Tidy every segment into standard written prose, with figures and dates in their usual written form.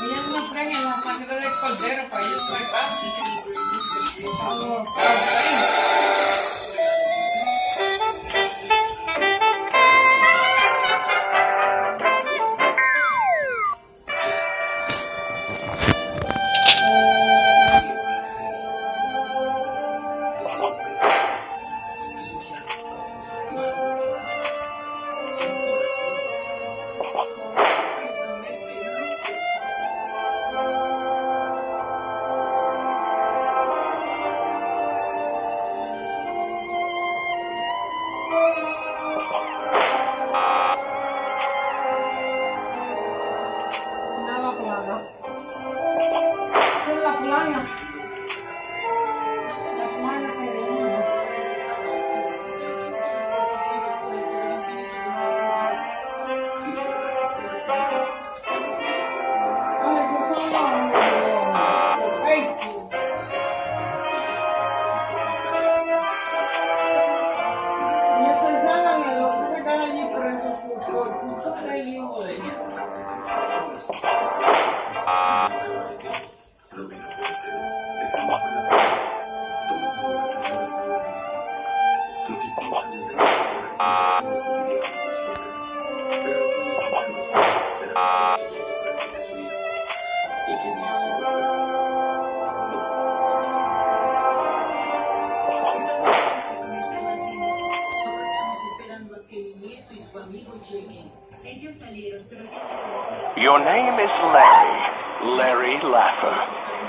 Ella no premia la sangre del cordero para ir para acá. Your name is Larry Laffer.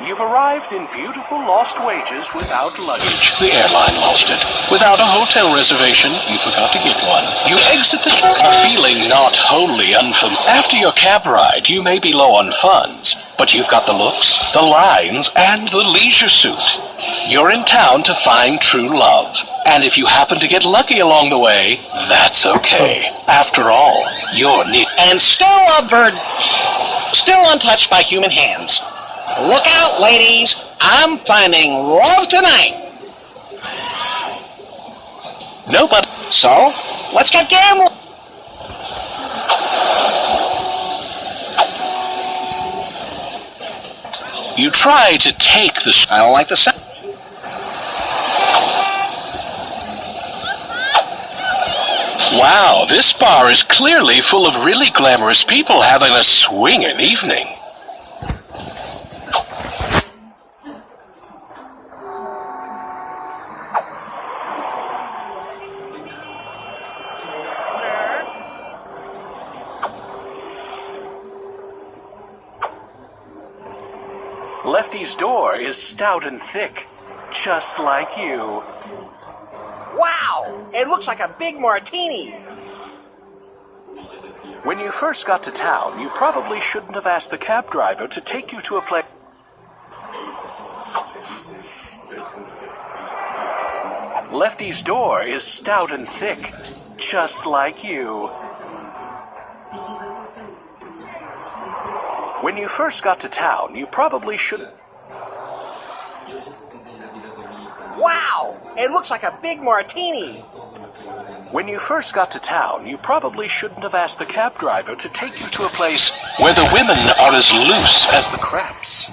You've arrived in beautiful Lost Wages without luggage. The airline lost it. Without a hotel reservation, you forgot to get one. You exit the feeling not wholly unfamiliar. After your cab ride, you may be low on funds, but you've got the looks, the lines, and the leisure suit. You're in town to find true love. And if you happen to get lucky along the way, that's okay. After all, you're neat. And still a bird, still untouched by human hands. Look out, ladies. I'm finding love tonight. Nobody. So, let's get gambling. You try to take the... I don't like the sound. Wow, this bar is clearly full of really glamorous people having a swinging evening. Lefty's door is stout and thick, just like you. Wow, it looks like a big martini. When you first got to town, you probably shouldn't have asked the cab driver to take you to a place. Lefty's door is stout and thick, just like you. When you first got to town, you probably should... Wow, it looks like a big martini. When you first got to town, you probably shouldn't have asked the cab driver to take you to a place where the women are as loose as the craps.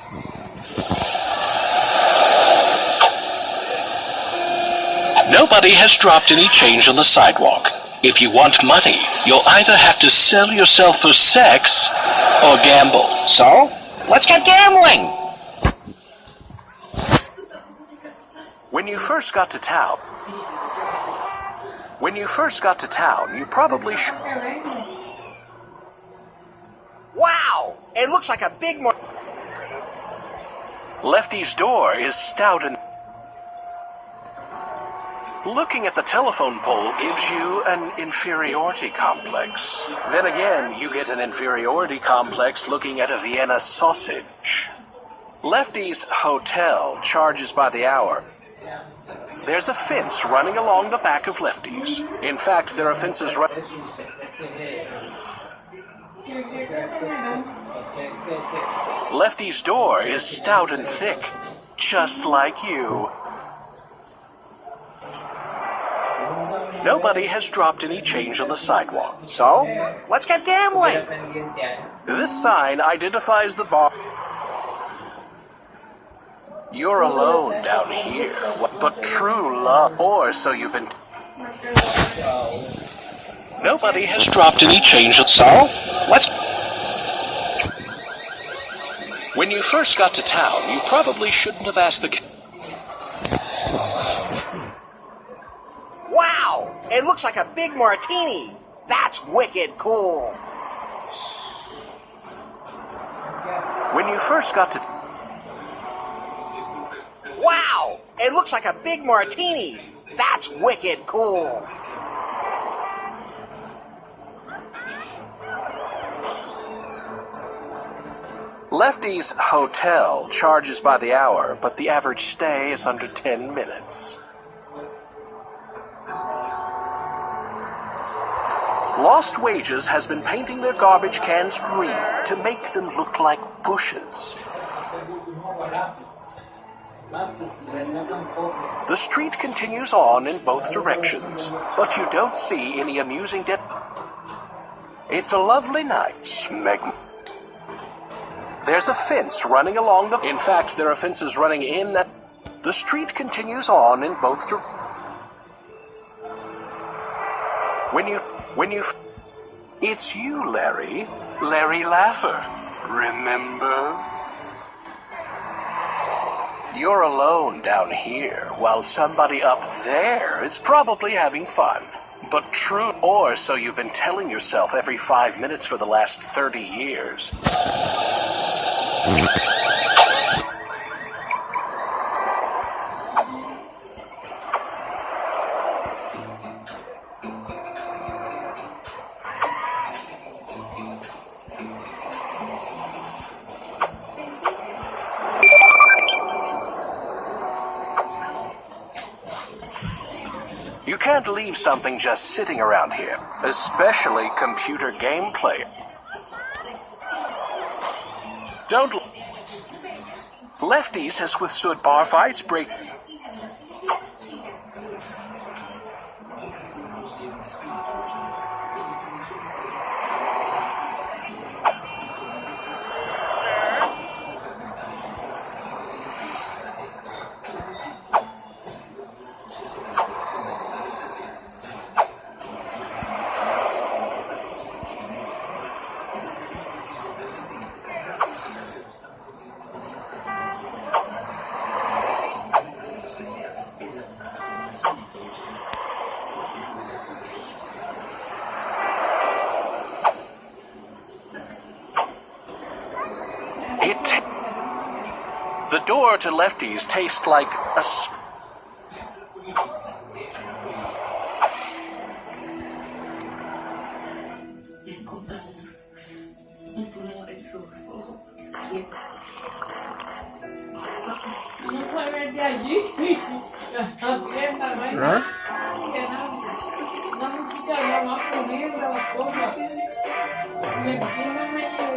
Nobody has dropped any change on the sidewalk. If you want money, you'll either have to sell yourself for sex or gamble. So, let's get gambling. When you first got to town, you probably should... Wow, it looks like a big Lefty's door is stout and... Looking at the telephone pole gives you an inferiority complex. Then again, you get an inferiority complex looking at a Vienna sausage. Lefty's hotel charges by the hour. There's a fence running along the back of Lefty's. In fact, there are fences running... Lefty's door is stout and thick, just like you. Nobody has dropped any change on the sidewalk. So, let's get gambling. This sign identifies the bar. You're alone down here, but true love, or so you've been. Nobody has dropped any change. So, let's... When you first got to town, you probably shouldn't have asked the. Wow! It looks like a big martini. That's wicked cool. When you first got to. Wow! It looks like a big martini. That's wicked cool. Lefty's hotel charges by the hour, but the average stay is under 10 minutes. Lost Wages has been painting their garbage cans green to make them look like bushes. The street continues on in both directions, but you don't see any amusing It's a lovely night, There's a fence running along the... In fact, there are fences running in that... The street continues on in both directions. When you... It's you, Larry. Larry Laffer. Remember? You're alone down here, while somebody up there is probably having fun. But true, or so you've been telling yourself every 5 minutes for the last 30 years. You can't leave something just sitting around here, especially computer gameplay. Don't. Lefty's has withstood bar fights, break. The door to Lefty's tastes like a... No salgas de allí. Atienda, no hay nada. Una muchacha la va a poner las cosas. Me empiezan a llegar.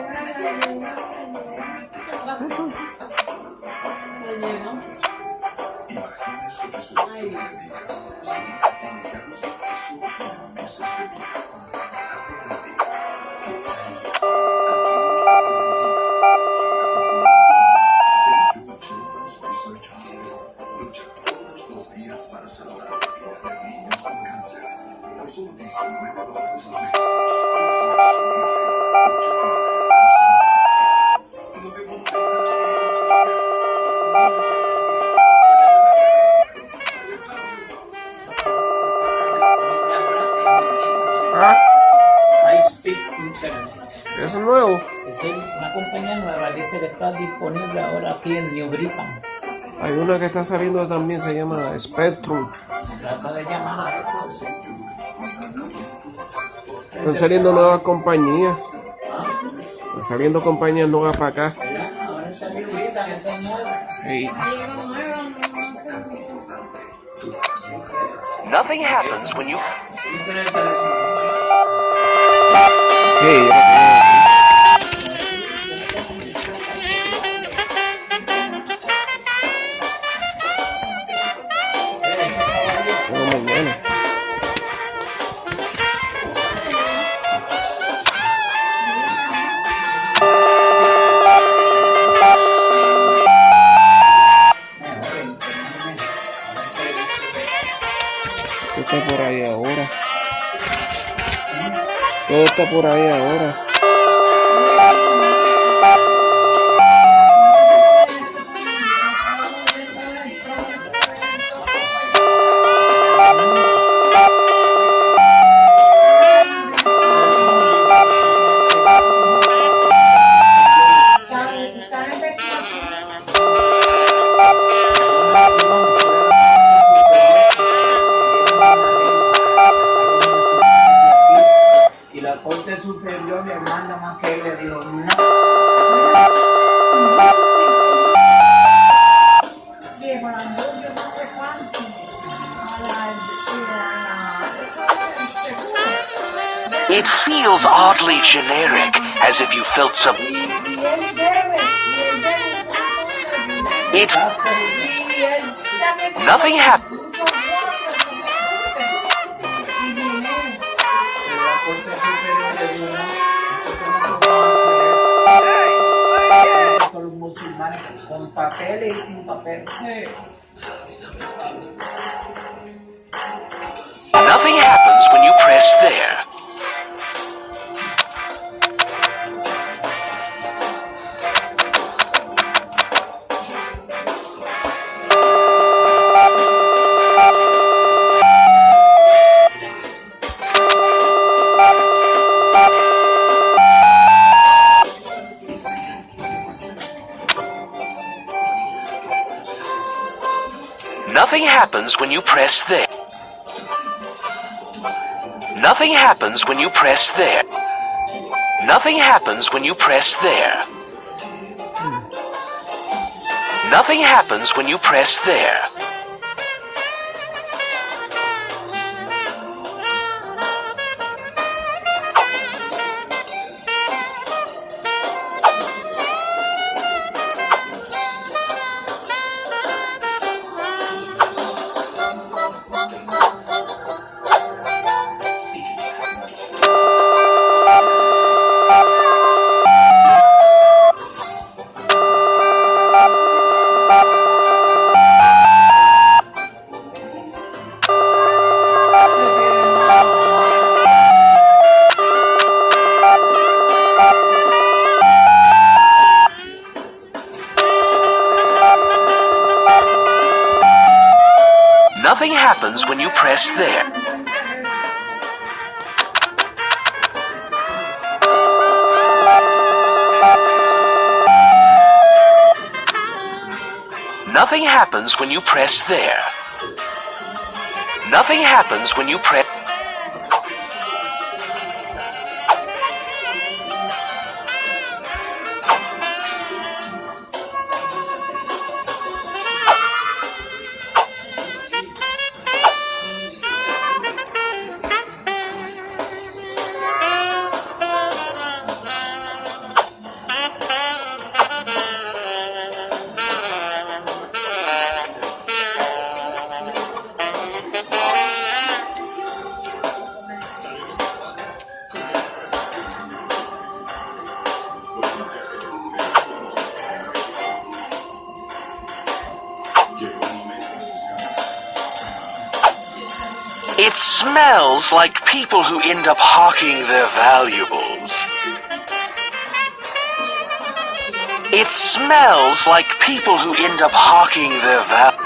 Eso es nuevo. Es una compañía nueva, dice que está disponible ahora aquí en New Britain. Hay una que está saliendo también, se llama Spectrum. Trata de llamar a eso. Están saliendo nuevas compañías. Están saliendo compañías nuevas para acá. Ahora está New Britain, esa es nueva. Hey. Nothing happens when you... Hey. está por ahí ahora. Todo está por ahí ahora. Y la Corte Superior le manda más que él le dijo, no. It feels oddly generic, as if you felt some... It... Nothing happened. Los musulmanes con papeles y sin papeles. Nothing happens when you press there. Nothing happens when you press there. Nothing happens when you press there. Nothing happens when you press there. Nothing happens when you press there. Nothing happens when you press there. Nothing happens when you press there. Nothing happens when you press... It smells like people who end up hawking their valuables. It smells like people who end up hawking their valuables.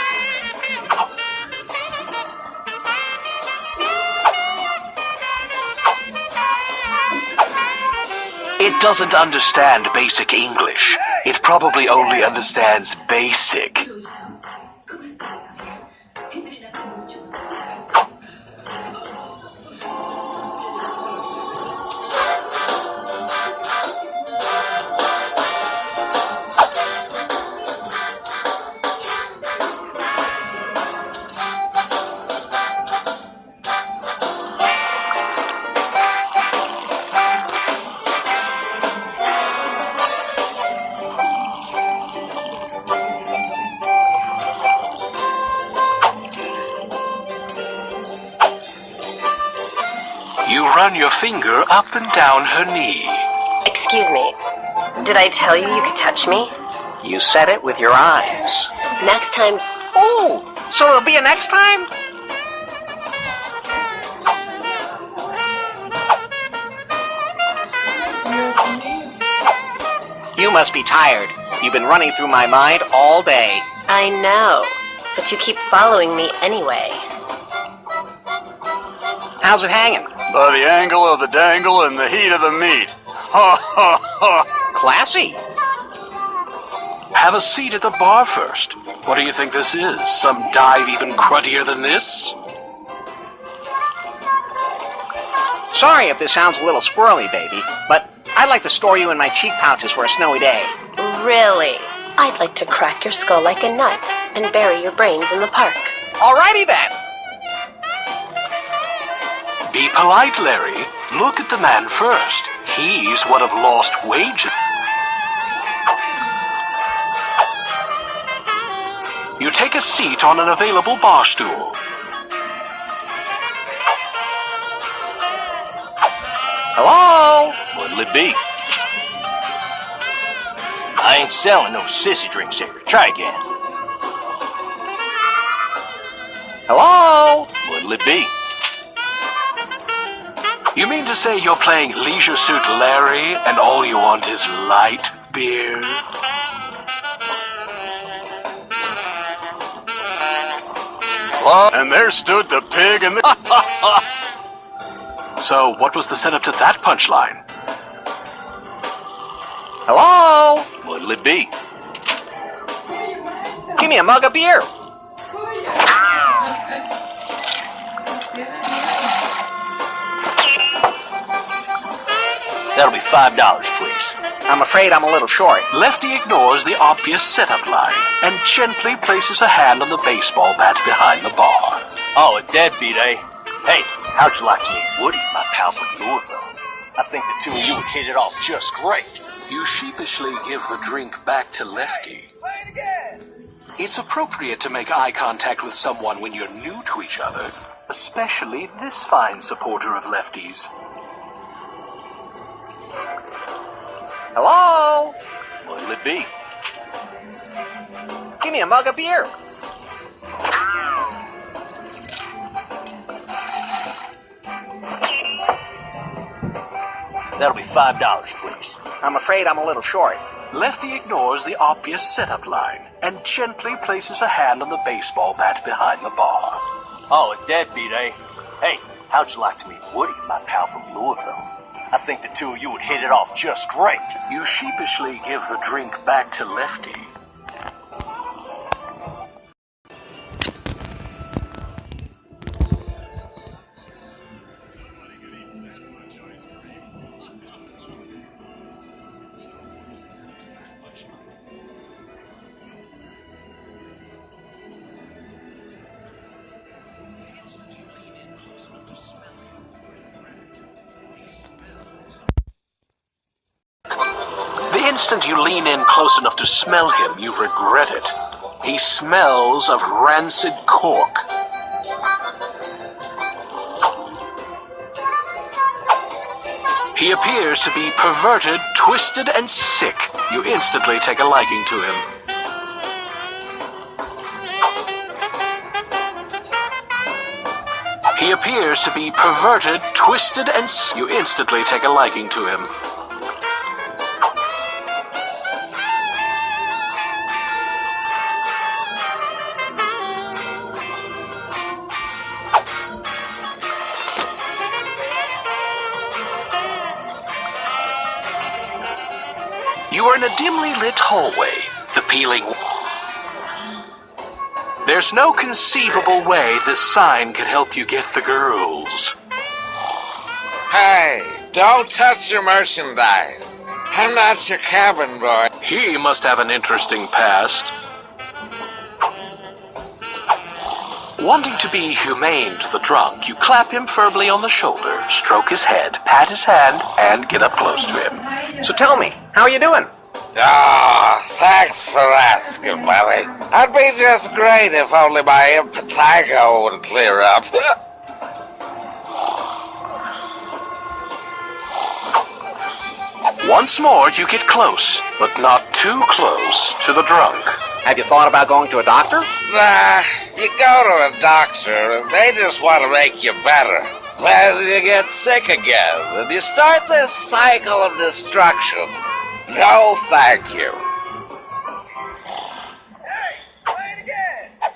It doesn't understand basic English. It probably only understands basic. You run your finger up and down her knee. Excuse me. Did I tell you could touch me? You said it with your eyes. Next time... Oh, so there'll be a next time? must be tired. You've been running through my mind all day. I know, but you keep following me anyway. How's it hanging? By the angle of the dangle and the heat of the meat. Ha ha ha. Classy. Have a seat at the bar first. What do you think this is? Some dive even cruddier than this? Sorry if this sounds a little squirrely, baby, but I'd like to store you in my cheek pouches for a snowy day. Really? I'd like to crack your skull like a nut and bury your brains in the park. Alrighty then. Be polite, Larry. Look at the man first. He's one of lost wages. You take a seat on an available bar stool. Hello? What'll it be? I ain't selling no sissy drinks here. Try again. Hello? What'll it be? You mean to say you're playing Leisure Suit Larry and all you want is light beer? And there stood the pig and the... So what was the setup to that punchline? Hello? What'll it be? Give me a mug of beer. That'll be $5, please. I'm afraid I'm a little short. Lefty ignores the obvious setup line and gently places a hand on the baseball bat behind the bar. Oh, a deadbeat, eh? Hey, how'd you like to meet Woody, my pal from Louisville? I think the two of you would hit it off just great. You sheepishly give the drink back to Lefty. Play it again. It's appropriate to make eye contact with someone when you're new to each other, especially this fine supporter of Lefty's. Hello? What'll it be? Give me a mug of beer. That'll be $5, please. I'm afraid I'm a little short. Lefty ignores the obvious setup line and gently places a hand on the baseball bat behind the bar. Oh, a deadbeat, eh? Hey, how'd you like to meet Woody, my pal from Louisville? I think the two of you would hit it off just great. You sheepishly give the drink back to Lefty. The instant you lean in close enough to smell him, you regret it. He smells of rancid cork. He appears to be perverted, twisted, and sick. You instantly take a liking to him. He appears to be perverted, twisted, and sick. You instantly take a liking to him. You are in a dimly lit hallway. The peeling... There's no conceivable way this sign could help you get the girls. Hey, don't touch your merchandise. I'm not your cabin boy. He must have an interesting past. Wanting to be humane to the drunk, you clap him firmly on the shoulder, stroke his head, pat his hand, and get up close to him. So tell me, how are you doing? Oh, thanks for asking, buddy. I'd be just great if only my impetigo would clear up. Once more, you get close, but not too close to the drunk. Have you thought about going to a doctor? Nah, you go to a doctor and they just want to make you better. Then you get sick again, and you start this cycle of destruction. No, thank you.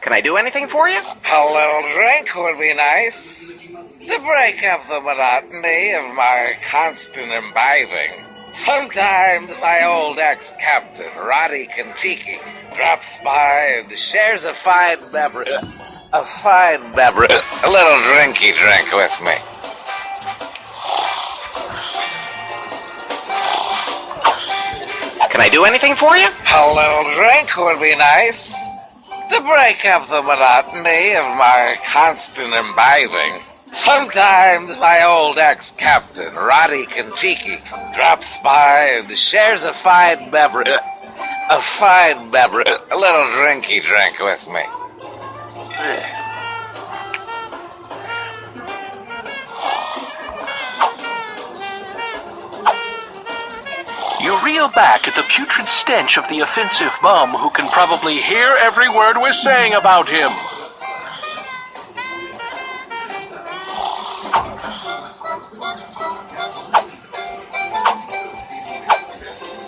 Can I do anything for you? A little drink would be nice. To break up the monotony of my constant imbibing. Sometimes my old ex-captain, Roddy Kentucky, drops by and shares a fine beverage. A little drinky drink with me. Can I do anything for you? A little drink would be nice. To break up the monotony of my constant imbibing. Sometimes my old ex-captain, Roddy Kentucky, drops by and shares a fine beverage. A little drinky drink with me. You reel back at the putrid stench of the offensive bum who can probably hear every word we're saying about him.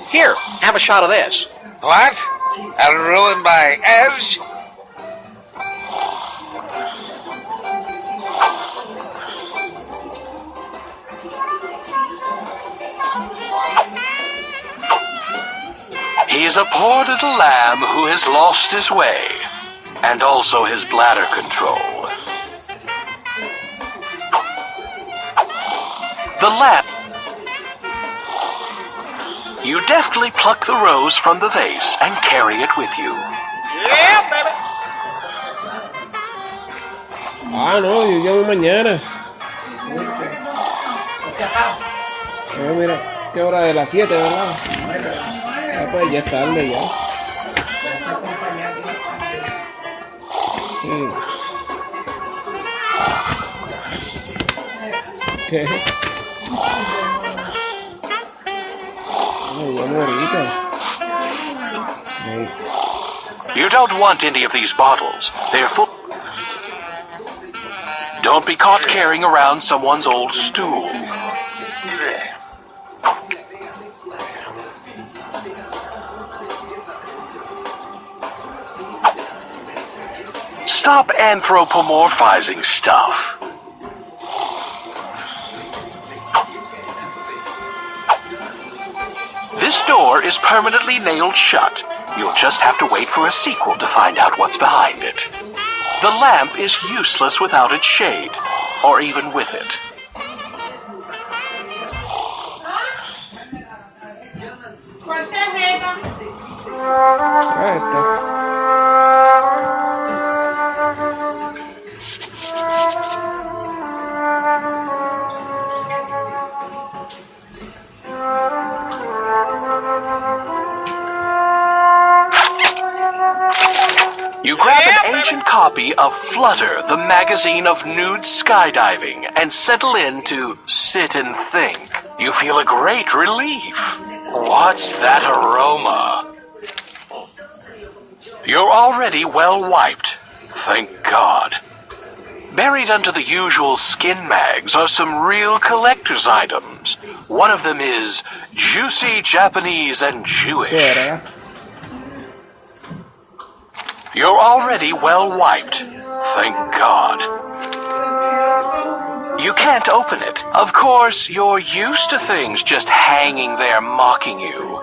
Here, have a shot of this. What? And ruin my edge? He is a poor little lamb who has lost his way, and also his bladder control. The lamb. You deftly pluck the rose from the vase and carry it with you. Yeah, baby. Ah, no, yo llamo mañana. Mira, ¿qué hora de las 7, verdad? Ah, pues ya es tarde ya. Sí. ¿Qué? Me llamo ahorita. You don't want any of these bottles. They're full. Don't be caught carrying around someone's old stool. Stop anthropomorphizing stuff. This door is permanently nailed shut. You'll just have to wait for a sequel to find out what's behind it. The lamp is useless without its shade, or even with it. Ah, está. You grab an ancient copy of Flutter, the magazine of nude skydiving, and settle in to sit and think. You feel a great relief. What's that aroma? You're already well wiped. Thank God. Buried under the usual skin mags are some real collector's items. One of them is juicy Japanese and Jewish. ¿Qué? You're already well wiped. Thank God. You can't open it. Of course, you're used to things just hanging there mocking you.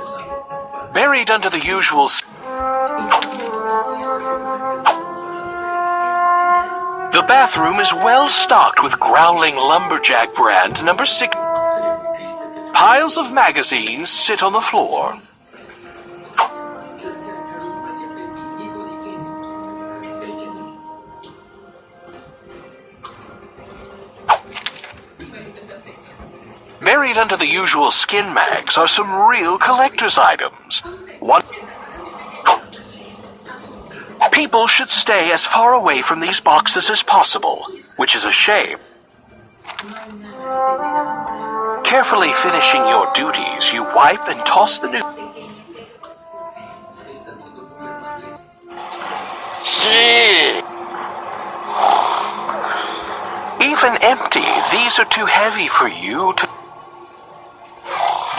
Buried under the usual... The bathroom is well stocked with growling lumberjack brand number 6. Piles of magazines sit on the floor. Buried under the usual skin mags are some real collector's items. One. People should stay as far away from these boxes as possible, which is a shame. Carefully finishing your duties, you wipe and toss the new... Even empty, these are too heavy for you to...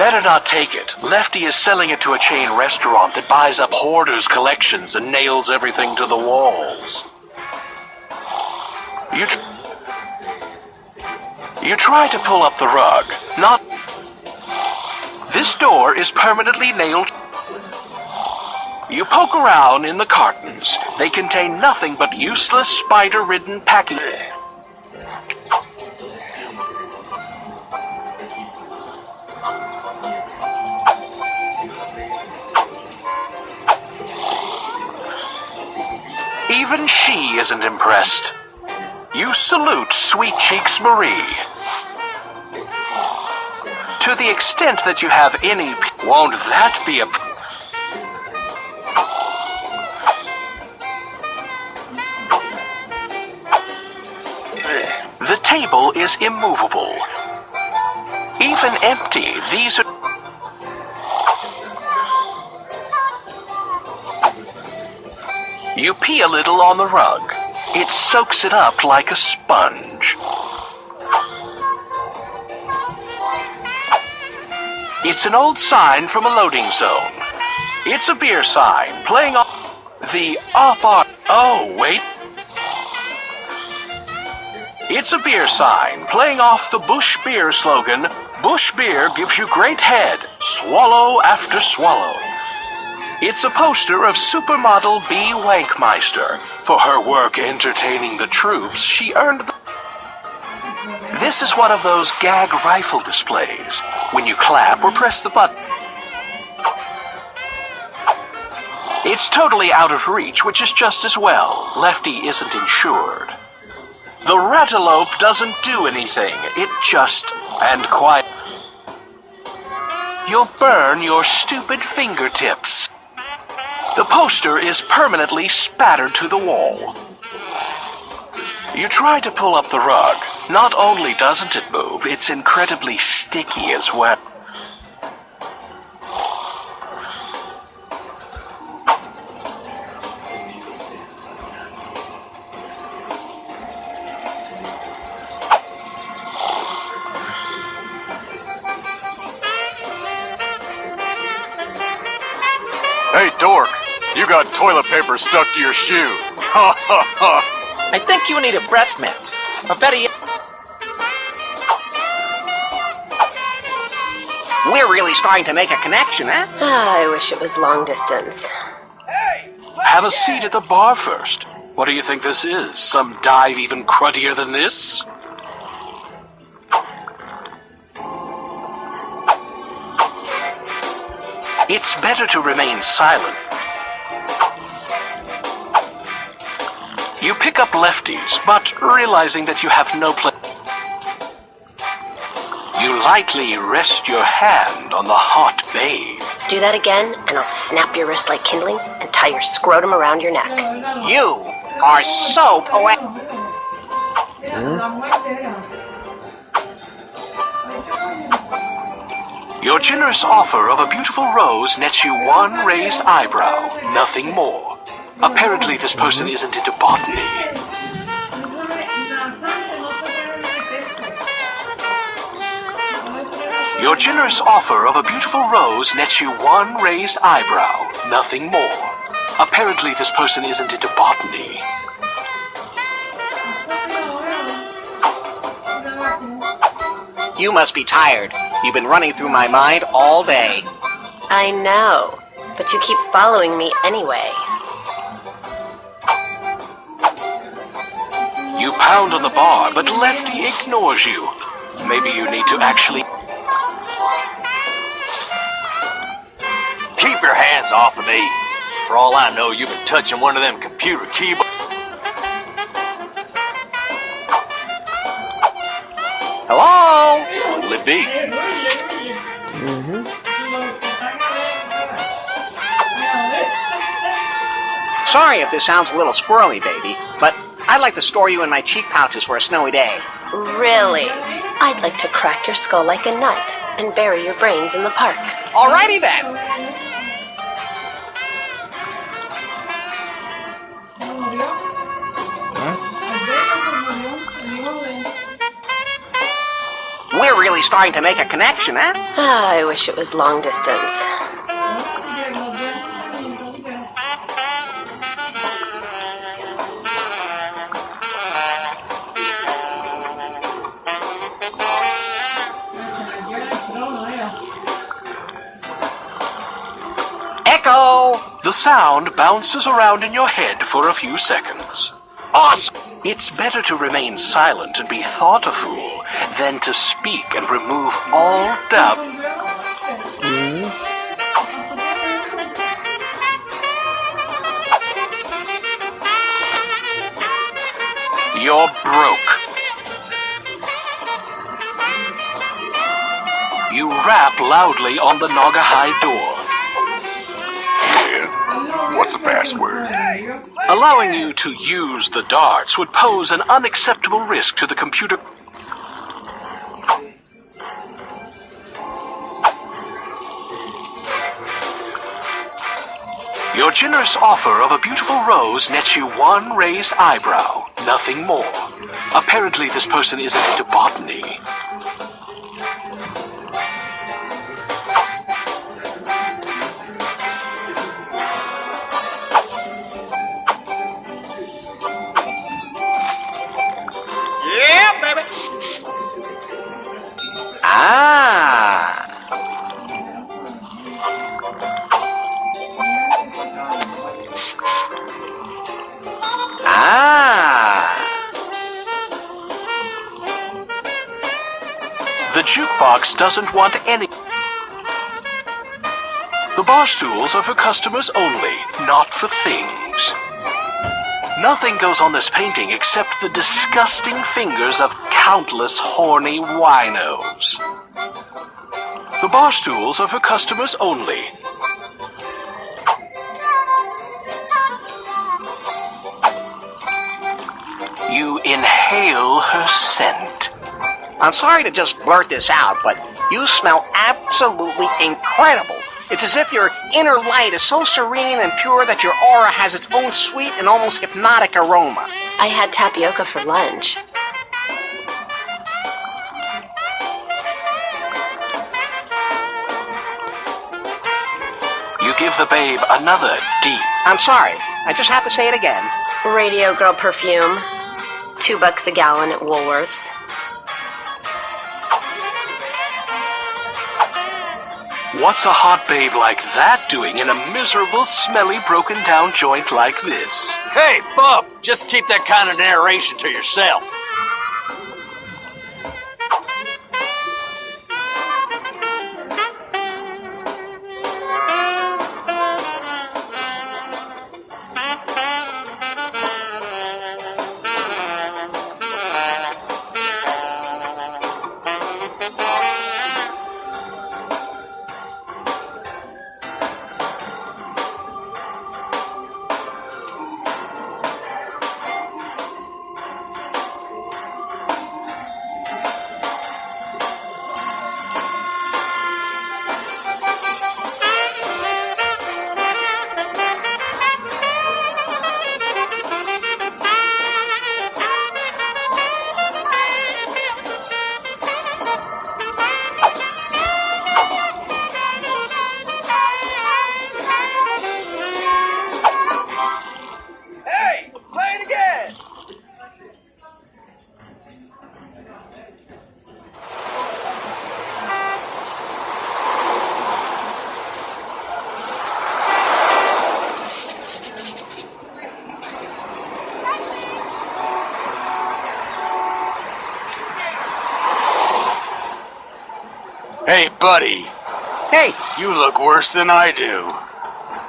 better not take it. Lefty is selling it to a chain restaurant that buys up hoarders' collections and nails everything to the walls. You try to pull up the rug. Not... This door is permanently nailed. You poke around in the cartons. They contain nothing but useless spider-ridden packing. Even she isn't impressed. You salute Sweet Cheeks Marie. To the extent that you have any... Won't that be a... The table is immovable. Even empty, these are... You pee a little on the rug. It soaks it up like a sponge. It's an old sign from a loading zone. It's a beer sign playing off the off-art... Oh, wait. It's a beer sign playing off the Bush Beer slogan, Bush Beer gives you great head, swallow after swallow. It's a poster of supermodel B. Wankmeister. For her work entertaining the troops, she earned the... This is one of those gag rifle displays. When you clap or press the button, it's totally out of reach, which is just as well. Lefty isn't insured. The Ratalope doesn't do anything. It just... and quiet. You'll burn your stupid fingertips. The poster is permanently spattered to the wall. You try to pull up the rug. Not only doesn't it move, it's incredibly sticky as well. Hey, dork, you got toilet paper stuck to your shoe. Ha ha ha. I think you need a breath mint. Or better yet... We're really starting to make a connection, eh? I wish it was long distance. Have a seat at the bar first. What do you think this is? Some dive even cruddier than this? It's better to remain silent. You pick up Lefty's, but realizing that you have no place, you lightly rest your hand on the hot babe. Do that again, and I'll snap your wrist like kindling and tie your scrotum around your neck. You are so poetic. Your generous offer of a beautiful rose nets you one raised eyebrow, nothing more. Apparently this person isn't into botany. Your generous offer of a beautiful rose nets you one raised eyebrow, nothing more. Apparently this person isn't into botany. You must be tired. You've been running through my mind all day. I know, but you keep following me anyway. You pound on the bar, but Lefty ignores you. Maybe you need to actually... Keep your hands off of me. For all I know, you've been touching one of them computer keyboards. Hello? What'll it be? Sorry if this sounds a little squirrely, baby, but I'd like to store you in my cheek pouches for a snowy day. Really? I'd like to crack your skull like a nut and bury your brains in the park. Alrighty then. We're really really starting to make a connection, huh? Ah, I wish it was long distance. Echo! The sound bounces around in your head for a few seconds. Awesome! It's better to remain silent and be thought a fool than to speak and remove all doubt. You're broke. You rap loudly on the Nagahide door. What's the password? Allowing you to use the darts would pose an unacceptable risk to the computer. Your generous offer of a beautiful rose nets you one raised eyebrow, nothing more. Apparently this person isn't into botany. Yeah, baby! Ah! The jukebox doesn't want any. The bar stools are for customers only, not for things. Nothing goes on this painting except the disgusting fingers of countless horny winos. The bar stools are for customers only. You inhale her scent. I'm sorry to just blurt this out, but you smell absolutely incredible. It's as if your inner light is so serene and pure that your aura has its own sweet and almost hypnotic aroma. I had tapioca for lunch. You give the babe another deep. I'm sorry, I just have to say it again. Radio Girl perfume. $2 a gallon at Woolworths. What's a hot babe like that doing in a miserable, smelly, broken-down joint like this? Hey, Bub, just keep that kind of narration to yourself. Hey, buddy. Hey, You look worse than I do.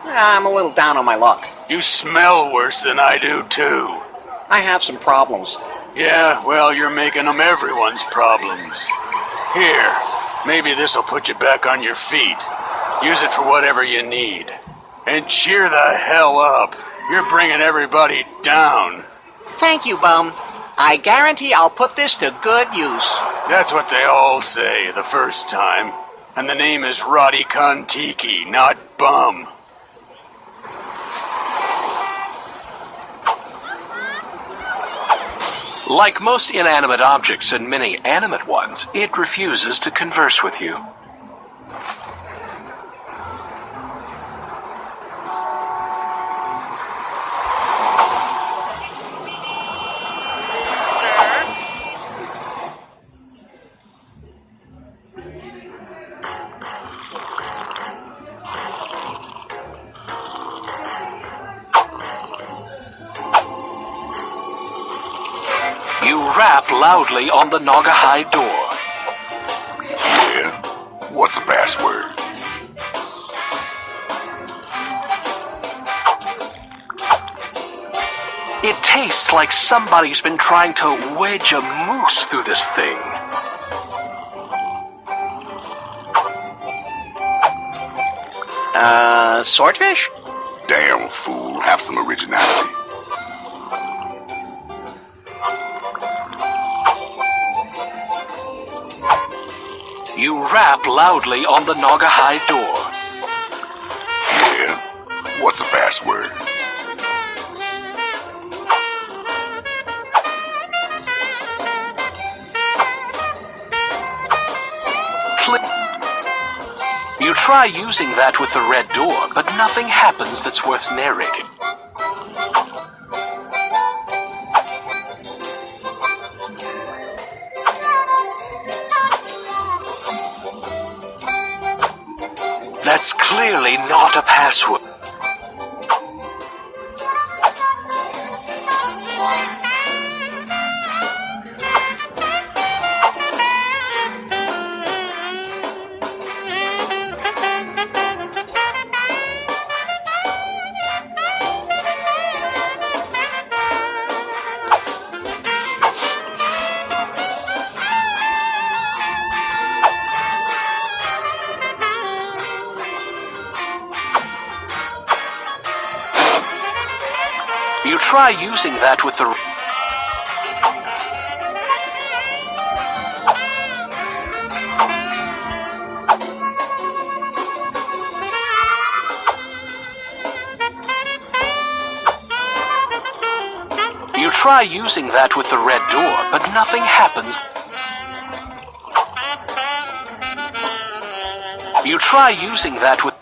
I'm a little down on my luck. You smell worse than I do, too. I have some problems. Yeah, well, you're making them everyone's problems. Here, maybe this'll put you back on your feet. Use it for whatever you need. And cheer the hell up. You're bringing everybody down. Thank you, Bum. I guarantee I'll put this to good use. That's what they all say the first time. And the name is Roddy Kontiki, not Bum. Like most inanimate objects and many animate ones, it refuses to converse with you. You rap loudly on the Naugahyde door. Yeah? What's the password? It tastes like somebody's been trying to wedge a moose through this thing. Swordfish? Damn fool, have some originality. You rap loudly on the Naugahyde door. Yeah? What's the password? You try using that with the red door, but nothing happens that's worth narrating. That's clearly not a password. You try using that with the... You try using that with the red door, but nothing happens. You try using that with...